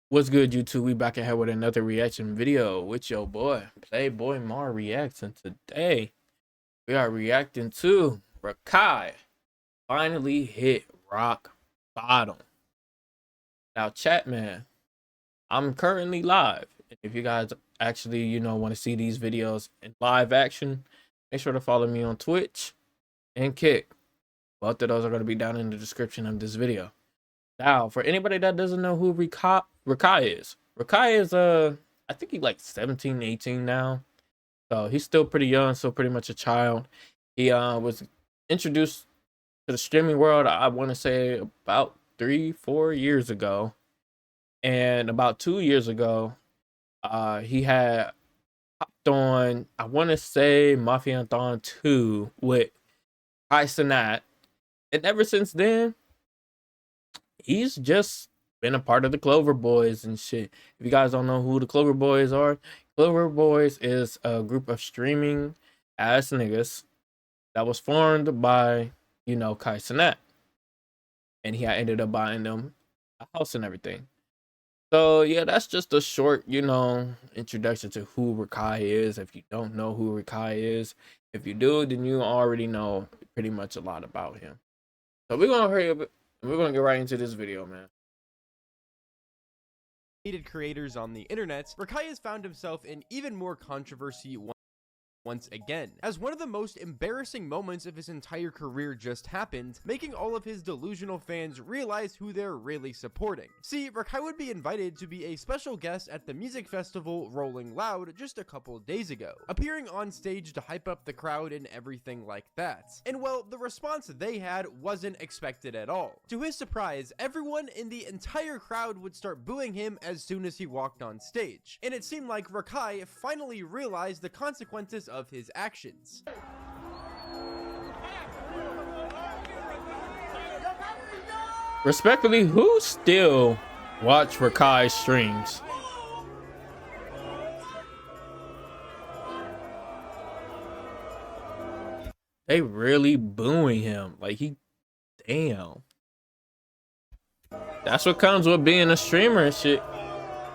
What's good, YouTube? We back ahead with another reaction video with your boy, Playboy Mar Reacts, and today we are reacting to Rakai finally hit rock bottom. Now, chat man, I'm currently live. If you guys actually, want to see these videos in live action, make sure to follow me on Twitch and Kick. Both of those are going to be down in the description of this video. Now, for anybody that doesn't know who Rakai is I think he's like 17, 18 now. So he's still pretty young, still pretty much a child. He was introduced to the streaming world, I want to say about 3-4 years ago. And about 2 years ago, he had hopped on, I want to say Mafia Thon 2 with Kai Cenat. And ever since then, he's just been a part of the Clover Boys and shit. If you guys don't know who the Clover Boys are, Clover Boys is a group of streaming ass niggas that was formed by, Kai Cenat. And he ended up buying them a house and everything. So yeah, that's just a short, introduction to who Rakai is. If you don't know who Rakai is, if you do, then you already know pretty much a lot about him. So we're gonna hurry up. We're gonna get right into this video, man. Creators on the internet, Rakai has found himself in even more controversy once again, as one of the most embarrassing moments of his entire career just happened, making all of his delusional fans realize who they're really supporting. See, Rakai would be invited to be a special guest at the music festival Rolling Loud just a couple days ago, appearing on stage to hype up the crowd and everything like that. And well, the response they had wasn't expected at all. To his surprise, everyone in the entire crowd would start booing him as soon as he walked on stage, and it seemed like Rakai finally realized the consequences of his actions. Respectfully, who still watch Rakai's streams? They really booing him. Like damn. That's what comes with being a streamer and shit.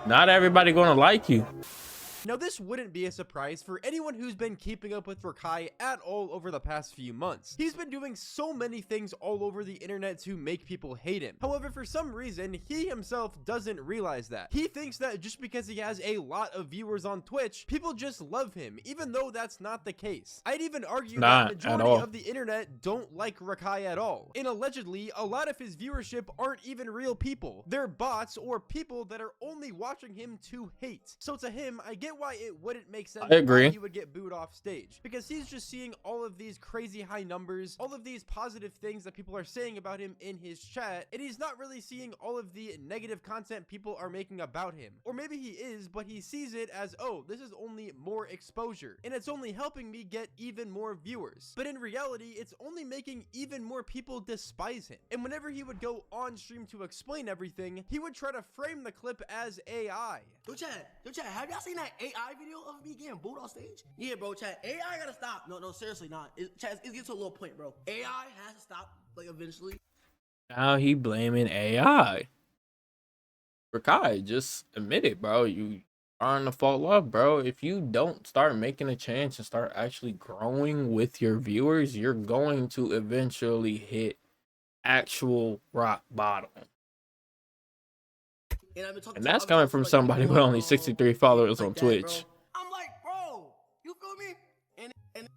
Not everybody gonna like you. Now, this wouldn't be a surprise for anyone who's been keeping up with Rakai at all over the past few months. He's been doing so many things all over the internet to make people hate him. However, for some reason, he himself doesn't realize that. He thinks that just because he has a lot of viewers on Twitch, people just love him, even though that's not the case. I'd even argue that the majority of the internet don't like Rakai at all. And allegedly, a lot of his viewership aren't even real people. They're bots or people that are only watching him to hate. So to him, I get why it wouldn't make sense I agree. why he would get booed off stage, because he's just seeing all of these crazy high numbers, all of these positive things that people are saying about him in his chat, and he's not really seeing all of the negative content people are making about him. Or maybe he is, but he sees it as, oh, this is only more exposure, and it's only helping me get even more viewers. But in reality, it's only making even more people despise him. And whenever he would go on stream to explain everything, he would try to frame the clip as AI. Yo, chat, have y'all seen that AI video of me getting booed on stage? Yeah, bro, chat, AI gotta stop. No, seriously, not. Chat, it gets to a little point, bro. AI has to stop, like, eventually. Now he blaming AI. Rakai, just admit it, bro. You are in the fall off, bro. If you don't start making a change and start actually growing with your viewers, you're going to eventually hit actual rock bottom. And that's coming from somebody with only 63 followers on Twitch. I'm like, bro, you feel me? And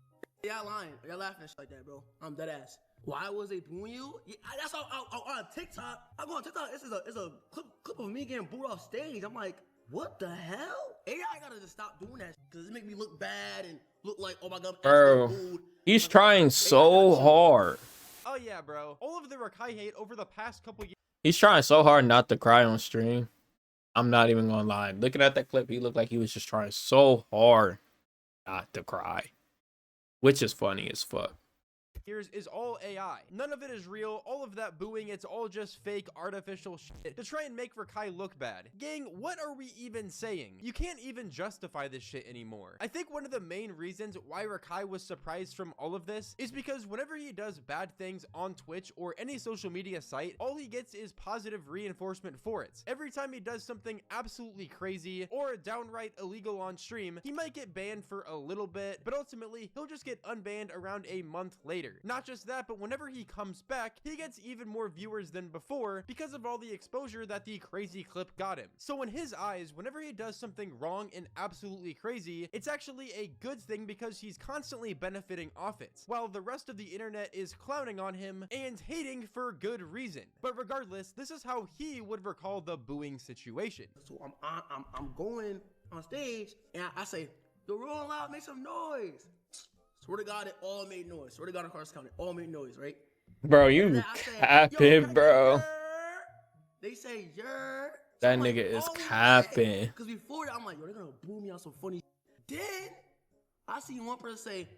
y'all lying, y'all laughing and shit like that, bro. I'm dead ass. Why was they booing you? Yeah, that's how on TikTok. I go on TikTok. This is a clip of me getting booed off stage. I'm like, what the hell? AI gotta just stop doing that because it make me look bad and look like, oh my god, bro. He's trying so hard. Oh yeah, bro. All of the Rakai hate over the past couple years. He's trying so hard not to cry on stream. I'm not even gonna lie. Looking at that clip, he looked like he was just trying so hard not to cry, which is funny as fuck. years is all AI. None of it is real. All of that booing, it's all just fake artificial shit to try and make Rakai look bad. Gang, what are we even saying? You can't even justify this shit anymore. I think one of the main reasons why Rakai was surprised from all of this is because whenever he does bad things on Twitch or any social media site, all he gets is positive reinforcement for it. Every time he does something absolutely crazy or downright illegal on stream, he might get banned for a little bit, but ultimately he'll just get unbanned around a month later. Not just that, but whenever he comes back, he gets even more viewers than before because of all the exposure that the crazy clip got him. So in his eyes, whenever he does something wrong and absolutely crazy, it's actually a good thing because he's constantly benefiting off it, while the rest of the internet is clowning on him and hating for good reason. But regardless, this is how he would recall the booing situation. So I'm going on stage and I say, "The roll out, make some noise." Swear to God, it all made noise. Swear to God, across the county, it all made noise, right? Bro, you capping, bro. They say, "Yeah." That nigga is capping. Because before that, I'm like, yo, they're gonna boo me on some funny shit. Then I see one person say,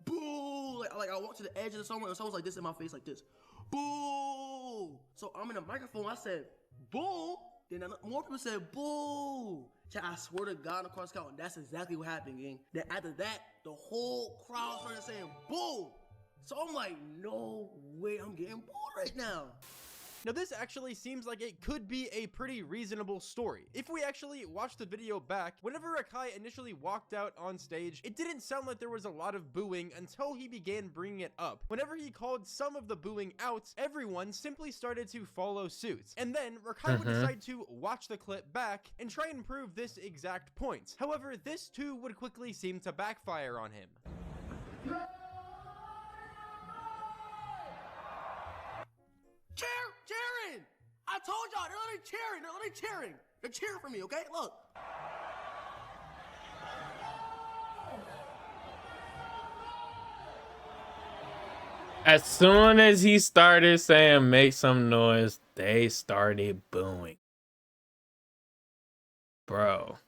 "Boo!" Like I walked to the edge of somewhere and someone's like this in my face, like this, "Boo!" So I'm in the microphone. I said, "Boo!" Then more people said, "Boo!" I swear to God, across the county, that's exactly what happened, gang. Then after that, the whole crowd started saying, "Boo!" So I'm like, no way, I'm getting booed right now. Now this actually seems like it could be a pretty reasonable story. If we actually watch the video back, whenever Rakai initially walked out on stage, it didn't sound like there was a lot of booing until he began bringing it up. Whenever he called some of the booing out, everyone simply started to follow suit. And then Rakai would decide to watch the clip back and try and prove this exact point. However, this too would quickly seem to backfire on him. Cheering! I told y'all, they're literally cheering. They're literally cheering. They're cheering for me, okay? Look. As soon as he started saying make some noise, they started booing. Bro.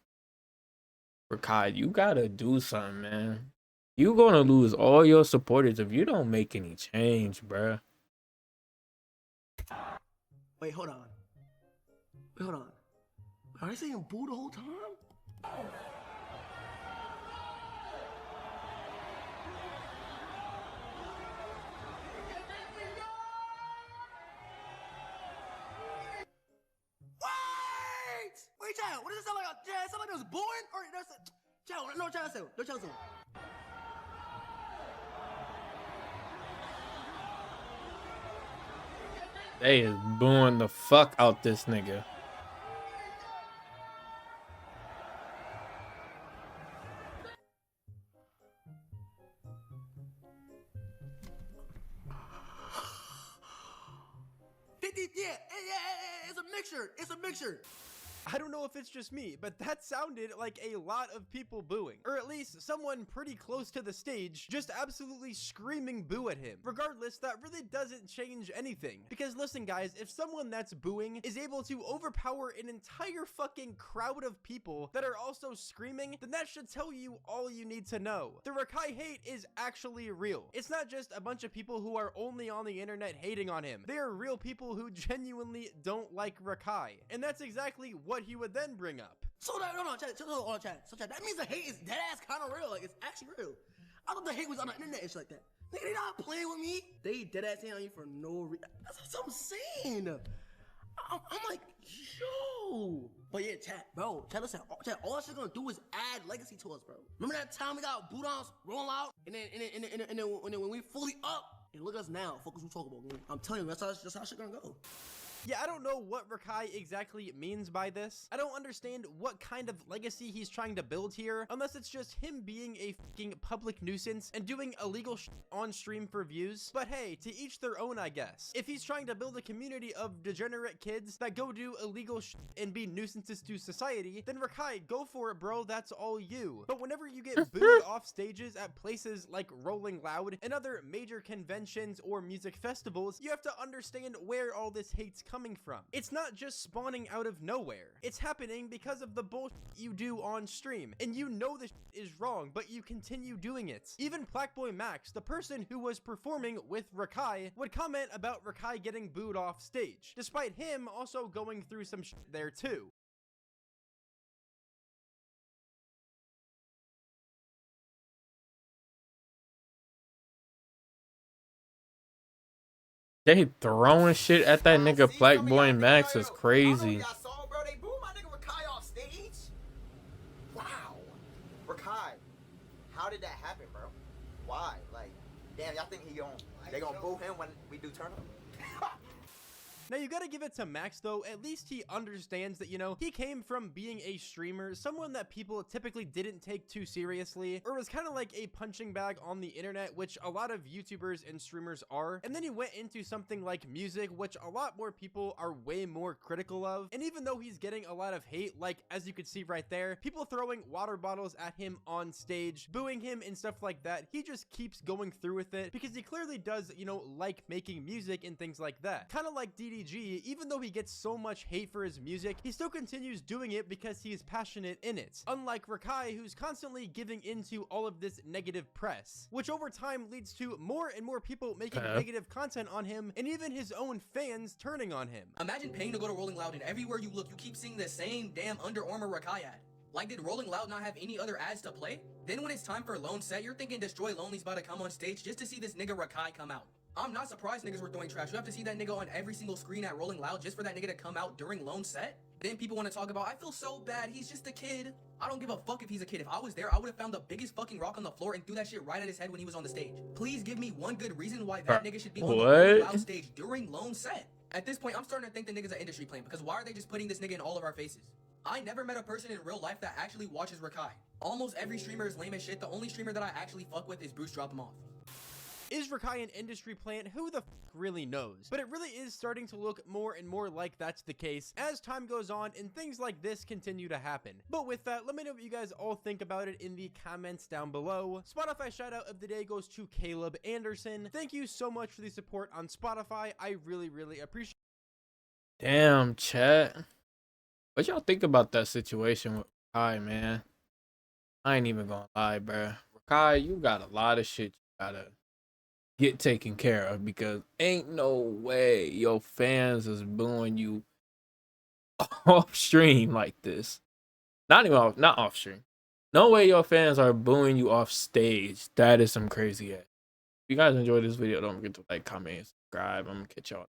Rakai, you gotta do something, man. You gonna lose all your supporters if you don't make any change, bro. Wait, hold on. Are they saying boo the whole time? Wait, child, what does it sound like? It sound like it was booing? Or there's a child, no child say. No child say. They is booing the fuck out this nigga. Yeah, it's a mixture. I don't know if it's just me, but that sounded like a lot of people booing. Or at least someone pretty close to the stage just absolutely screaming boo at him. Regardless, that really doesn't change anything. Because listen guys, if someone that's booing is able to overpower an entire fucking crowd of people that are also screaming, then that should tell you all you need to know. The Rakai hate is actually real. It's not just a bunch of people who are only on the internet hating on him. They are real people who genuinely don't like Rakai. And that's exactly what he would then bring up. So that, no, chat. So chat, that means the hate is dead ass kind of real. Like, it's actually real. I thought the hate was on the internet and shit like that. Nigga, they not playing with me. They dead ass hating on you for no reason. That's what I'm saying. I'm like, yo. But yeah, chat, listen, chat, all that shit gonna do is add legacy to us, bro. Remember that time we got boot ons roll out, and then when we fully up, and look at us now. Focus we talk about. Man. I'm telling you, that's how shit gonna go. Yeah, I don't know what Rakai exactly means by this. I don't understand what kind of legacy he's trying to build here, unless it's just him being a fucking public nuisance and doing illegal shit on stream for views. But hey, to each their own, I guess. If he's trying to build a community of degenerate kids that go do illegal shit and be nuisances to society, then Rakai, go for it, bro. That's all you. But whenever you get booed off stages at places like Rolling Loud and other major conventions or music festivals, you have to understand where all this hate's coming coming from. It's not just spawning out of nowhere. It's happening because of the bullshit you do on stream, and you know this is wrong, but you continue doing it. Even Blackboy Max, the person who was performing with Rakai, would comment about Rakai getting booed off stage, despite him also going through some shit there too. They throwing shit at that nigga Blackboy Max is crazy. Y'all saw, bro. They booed my nigga Rakai off stage. Wow. Rakai, how did that happen, bro? Why? Like, damn, y'all think they gonna boo him when we do tournament? Now you gotta give it to Max though, at least he understands that, you know, he came from being a streamer, someone that people typically didn't take too seriously, or was kind of like a punching bag on the internet, which a lot of YouTubers and streamers are, and then he went into something like music, which a lot more people are way more critical of, and even though he's getting a lot of hate, like as you could see right there, people throwing water bottles at him on stage, booing him and stuff like that, he just keeps going through with it, because he clearly does, you know, like making music and things like that. Kind of like DDG, even though he gets so much hate for his music, he still continues doing it because he is passionate in it. Unlike Rakai, who's constantly giving into all of this negative press, which over time leads to more and more people making negative content on him, and even his own fans turning on him. Imagine paying to go to Rolling Loud, and everywhere you look, you keep seeing the same damn Under Armour Rakai ad. Like, did Rolling Loud not have any other ads to play? Then when it's time for Lone Set, you're thinking Destroy Lonely's about to come on stage just to see this nigga Rakai come out. I'm not surprised niggas were throwing trash. You have to see that nigga on every single screen at Rolling Loud just for that nigga to come out during Lone Set? Then people want to talk about, I feel so bad, he's just a kid. I don't give a fuck if he's a kid. If I was there, I would have found the biggest fucking rock on the floor and threw that shit right at his head when he was on the stage. Please give me one good reason why that nigga should be on the Rolling Loud stage during Lone Set. At this point, I'm starting to think the nigga's an industry plant, because why are they just putting this nigga in all of our faces? I never met a person in real life that actually watches Rakai. Almost every streamer is lame as shit. The only streamer that I actually fuck with is Bruce Drop Him Off. Is Rakai an industry plant? Who the f really knows? But it really is starting to look more and more like that's the case as time goes on and things like this continue to happen. But with that, let me know what you guys all think about it in the comments down below. Spotify shout out of the day goes to Caleb Anderson. Thank you so much for the support on Spotify. I really appreciate it. Damn, chat. What y'all think about that situation with Rakai, man? I ain't even gonna lie, bro. Rakai, you got a lot of shit you gotta get taken care of, because ain't no way your fans is booing you off stream like this. Not off stream. No way your fans are booing you off stage. That is some crazy ass. If you guys enjoyed this video, don't forget to like, comment, and subscribe. I'm gonna catch y'all